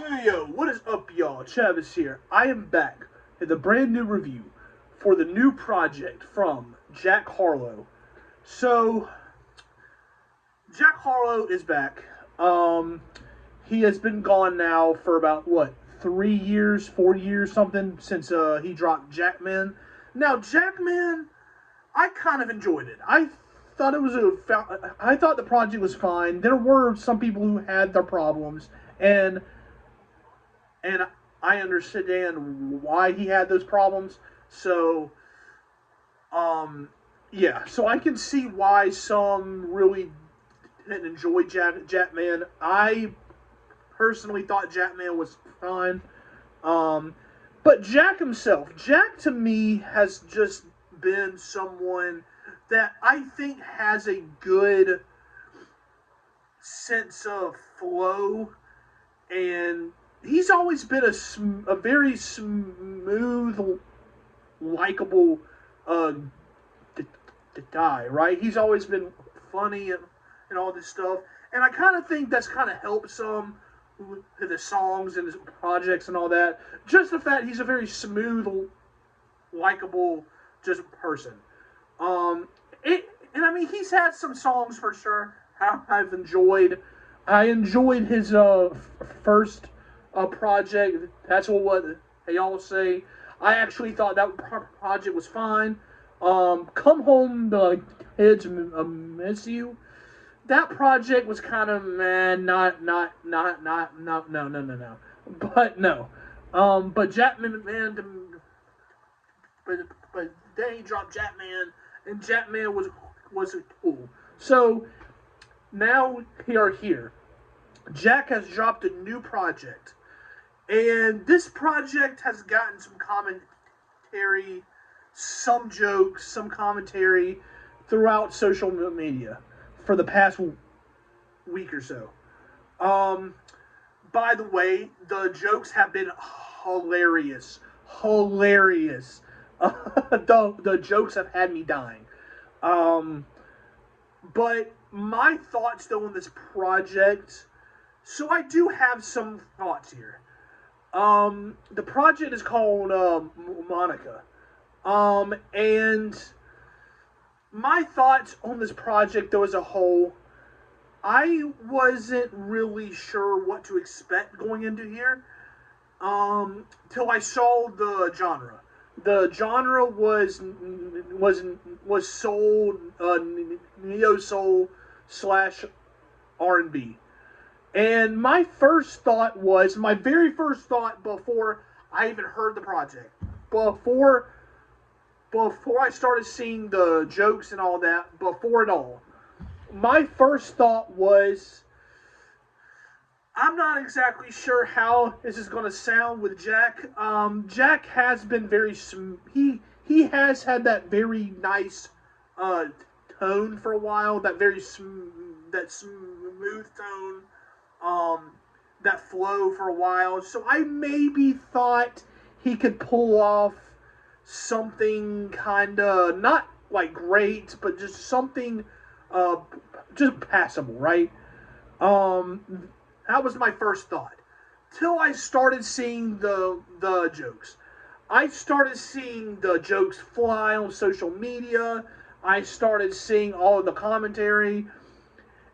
Yo, what is up, y'all? Travis here. I am back with a brand new review for the new project from Jack Harlow. So, Jack Harlow is back. He has been gone now for about, 3 years, 4 years, something, since he dropped Jackman. Now, Jackman, I kind of enjoyed it. Thought it was I thought the project was fine. There were some people who had their problems, and I understand why he had those problems. So, yeah, so I can see why some really didn't enjoy Jackman. I personally thought Jackman was fine. But Jack himself, Jack to me has just been someone that I think has a good sense of flow, and he's always been a very smooth, likable guy, right? He's always been funny and all this stuff, and I kind of think that's kind of helped some with his songs and his projects and all that. Just the fact he's a very smooth, likable, just person. And I mean, he's had some songs for sure I've enjoyed. I enjoyed his first project. That's what they all say. I actually thought that project was fine. Come Home, the Kids Miss You. That project was kind of man, not, no. But no. But Jackman, man, but then he dropped Jackman, and Jackman was cool. So now we are here. Jack has dropped a new project, and this project has gotten some commentary, some jokes, some commentary throughout social media for the past week or so. By the way, the jokes have been hilarious. Hilarious. The jokes have had me dying. But my thoughts, though, on this project. So I do have some thoughts here. The project is called Monica. And my thoughts on this project, though, as a whole, I wasn't really sure what to expect going into here. Till I saw the genre. The genre was soul, neo soul slash R&B, and my very first thought before I even heard the project, before I started seeing the jokes and all that, before it all, my first thought was, I'm not exactly sure how this is going to sound with Jack. Jack has been he has had that very nice tone for a while. That very that smooth tone, that flow for a while. So I maybe thought he could pull off something kind of not like great, but just something just passable, right? That was my first thought. Till I started seeing the jokes. I started seeing the jokes fly on social media. I started seeing all of the commentary.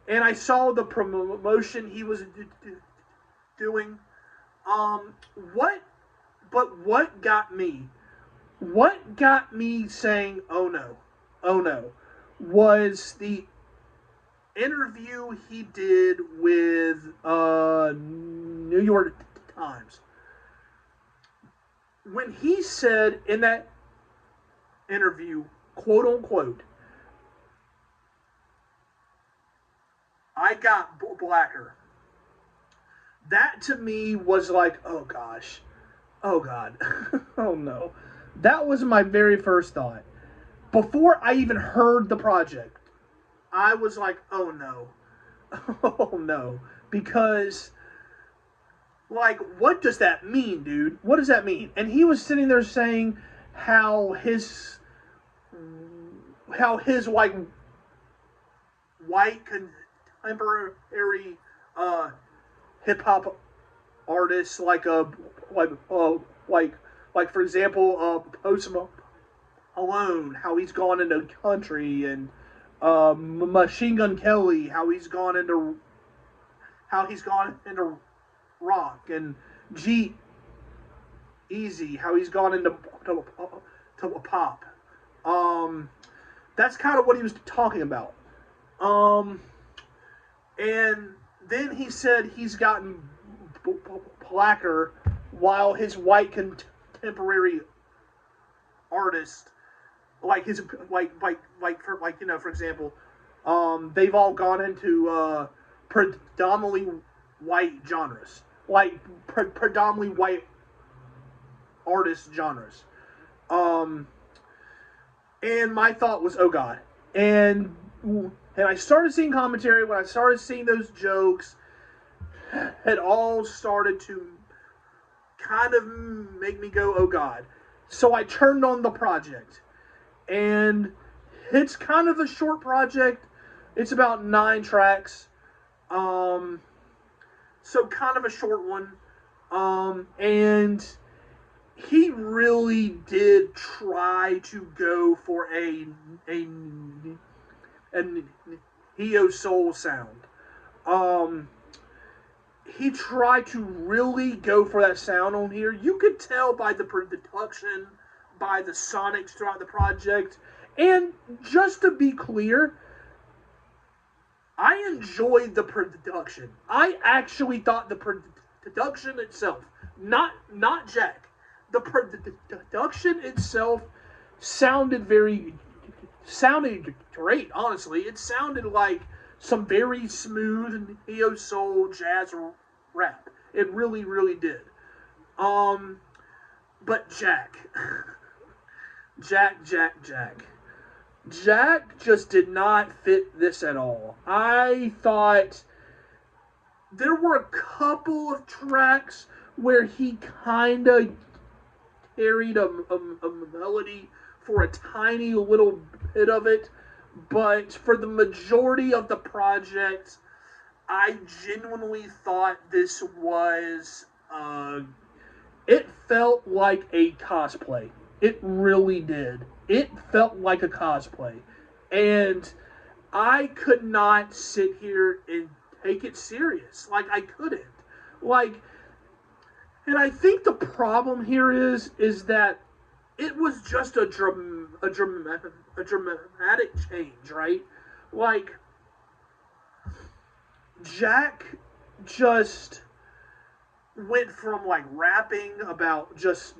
And I saw the promotion he was doing. What got me? What got me saying, oh no, was the interview he did with New York Times, when he said in that interview, quote unquote, I got blacker. That to me was like, oh gosh, oh god, oh no. That was my very first thought. Before I even heard the project, I was like, oh no. Oh no. Because, like, what does that mean, dude? What does that mean? And he was sitting there saying how his like, white contemporary hip hop artists like like like for example Post Malone, how he's gone into country, and Machine Gun Kelly, how he's gone into rock, and G Easy, how he's gone into to pop. Um, that's kind of what he was talking about. Um, and then he said he's gotten blacker while his white contemporary artists, for example, they've all gone into predominantly white genres, predominantly white artist genres. Um, and my thought was, oh god. And I started seeing commentary when I started seeing those jokes. It all started to kind of make me go, oh god. So I turned on the project, and it's kind of a short project. It's about 9 tracks, so kind of a short one. And he really did try to go for a neo soul sound. He tried to really go for that sound on here. You could tell by the production, by the sonics throughout the project. And just to be clear, I enjoyed the production. I actually thought the production itself, not Jack, the production itself sounded great, honestly. It sounded like some very smooth neo soul jazz rap. It really, really did. But Jack, Jack just did not fit this at all. I thought there were a couple of tracks where he kind of carried a melody for a tiny little bit of it, but for the majority of the project, I genuinely thought this was, it felt like a cosplay. It really did. It felt like a cosplay. And I could not sit here and take it serious. Like, I couldn't. Like, and I think the problem here is that it was just a dramatic change, right? Like, Jack just went from like rapping about just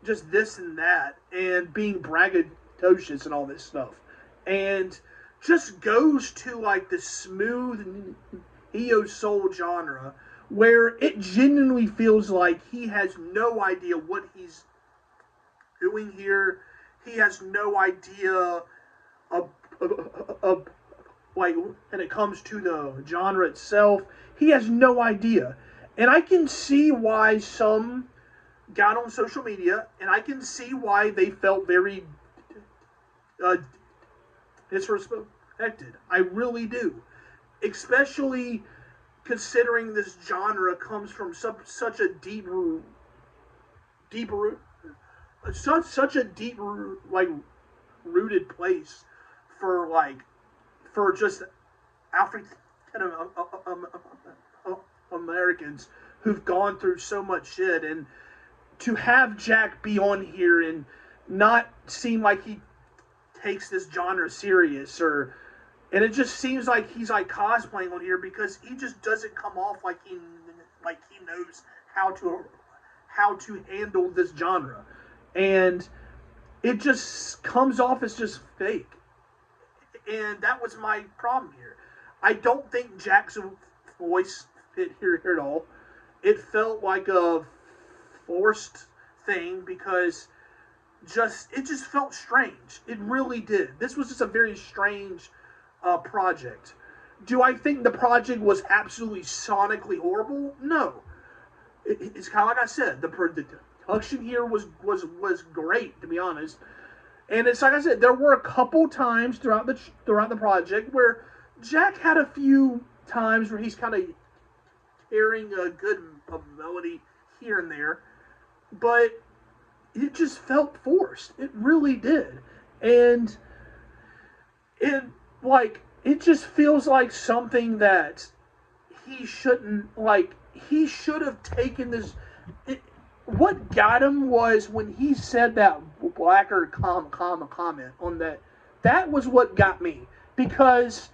this and that and being braggadocious and all this stuff, and just goes to like the smooth neo soul genre where it genuinely feels like he has no idea what he's doing here. He has no idea of like when it comes to the genre itself. He has no idea. And I can see why some got on social media, and I can see why they felt very disrespected. I really do. Especially considering this genre comes from such a deep rooted place for just African Americans who've gone through so much shit, and to have Jack be on here and not seem like he takes this genre serious, and it just seems like he's like cosplaying on here because he just doesn't come off like he knows how to handle this genre, and it just comes off as just fake. And that was my problem here. I don't think Jack's voice fit here at all. It felt like a forced thing because it just felt strange. It really did. This was just a very strange project. Do I think the project was absolutely sonically horrible? No. It's kind of like I said. The production here was great, to be honest. And it's like I said, there were a couple times throughout the project where Jack had a few times where he's kind of hearing a good melody here and there, but it just felt forced. It really did. And it, like, it just feels like something that he shouldn't, like, he should have taken this. What got him was when he said that blacker comment on that. That was what got me. Because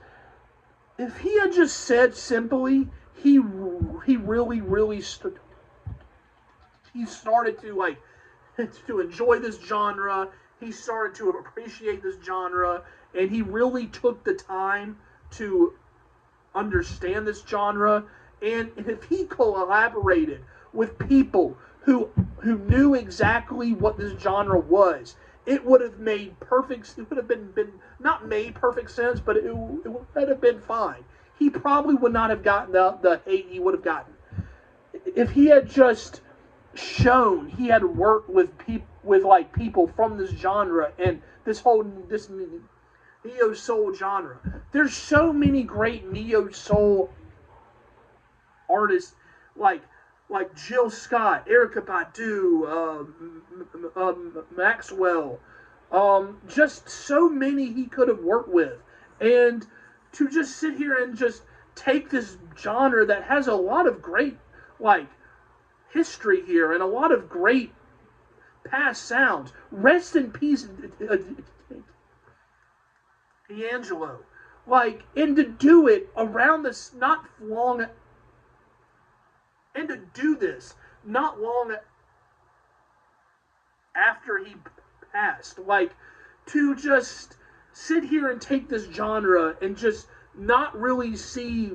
if he had just said simply, he really he started to, like, to enjoy this genre. He started to appreciate this genre, and he really took the time to understand this genre. And if he collaborated with people who knew exactly what this genre was, it would have made perfect. It would have been not made perfect sense, but it would have been fine. He probably would not have gotten the hate he would have gotten if he had just shown he had worked with people from this genre and this neo soul genre. There's so many great neo soul artists like Jill Scott, Erykah Badu, Maxwell, just so many he could have worked with, and to just sit here and just take this genre that has a lot of great history here and a lot of great past sounds. Rest in peace, D'Angelo. And to do it around this not long, and to do this not long after he passed. To just sit here and take this genre and just not really see,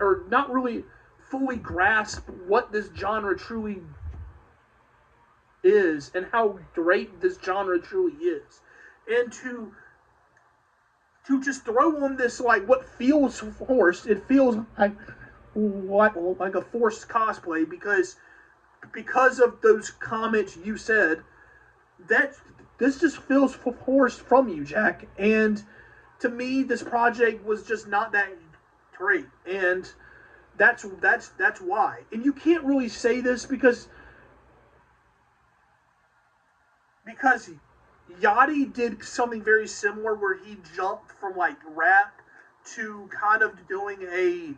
or not really fully grasp what this genre truly is and how great this genre truly is. And to just throw on this, what feels forced, it feels like a forced cosplay because of those comments you said, that this just feels forced from you, Jack. And to me, this project was just not that great, and that's why. And you can't really say this because Yachty did something very similar where he jumped from rap to kind of doing a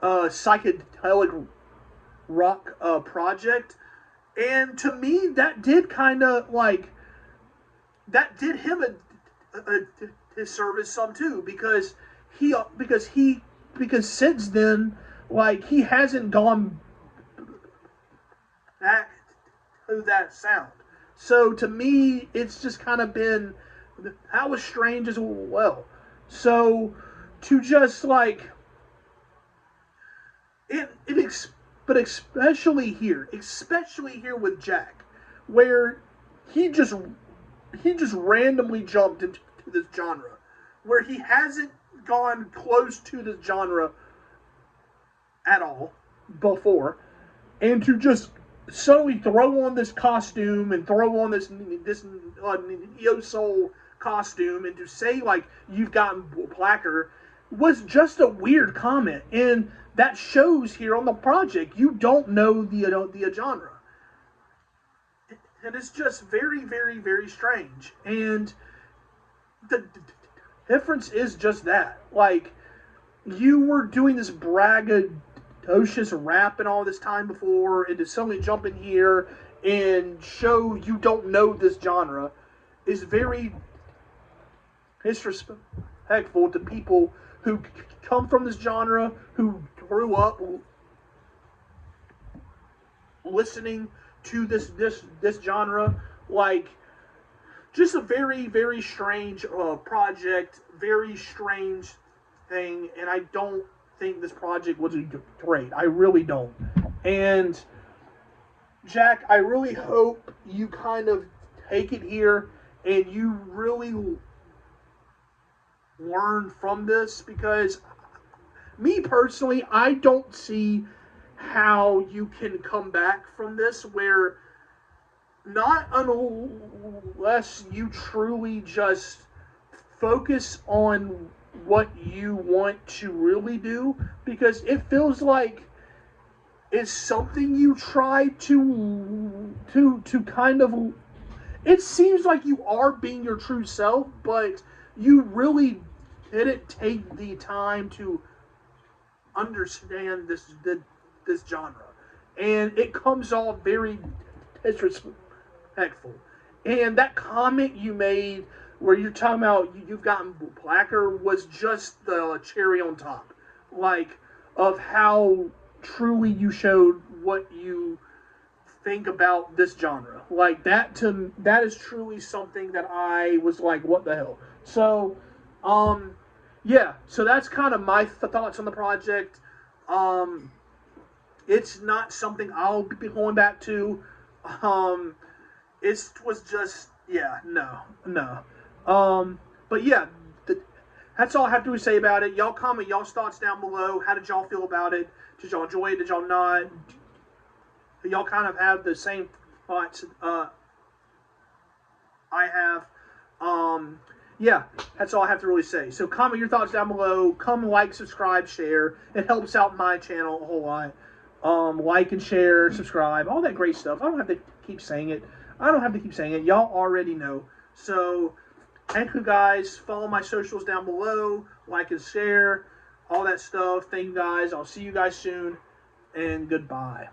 psychedelic rock project, and to me that did kind of that did him his service some too, because since then he hasn't gone back to that sound. So to me it's just kind of been, that was strange as well. So to just but especially here with Jack, where he just randomly jumped into this genre, where he hasn't gone close to this genre at all before, and to just suddenly throw on this costume and throw on this neo soul costume and to say you've gotten blacker was just a weird comment. And that shows here on the project you don't know the genre, and it's just very, very, very strange. And the difference is just that, you were doing this braggadocious rap and all this time before, and to suddenly jump in here and show you don't know this genre is very disrespectful to people who come from this genre, who grew up listening to this genre. Just a very, very strange project, very strange thing, and I don't think this project was great. I really don't. And Jack, I really hope you kind of take it here and you really learn from this, because me personally, I don't see how you can come back from this, where not unless you truly just focus on what you want to really do, because it feels like is something you try to kind of, it seems like you are being your true self, but you really didn't take the time to understand this genre, and it comes off very disrespectful. And that comment you made, where you're talking about you've gotten blacker, was just the cherry on top, like, of how truly you showed what you think about this genre. Like that is truly something that I was like, what the hell? So, um, yeah. So that's kind of my thoughts on the project. Um, it's not something I'll be going back to. Um, it was just, yeah, no. But yeah, that's all I have to say about it. Y'all comment y'all's thoughts down below. How did y'all feel about it? Did y'all enjoy it? Did y'all not? Y'all kind of have the same thoughts I have. Yeah, that's all I have to really say. So comment your thoughts down below. Come like, subscribe, share. It helps out my channel a whole lot. Like and share, subscribe, all that great stuff. I don't have to keep saying it. Y'all already know. So thank you guys. Follow my socials down below. Like and share, all that stuff. Thank you guys. I'll see you guys soon. And goodbye.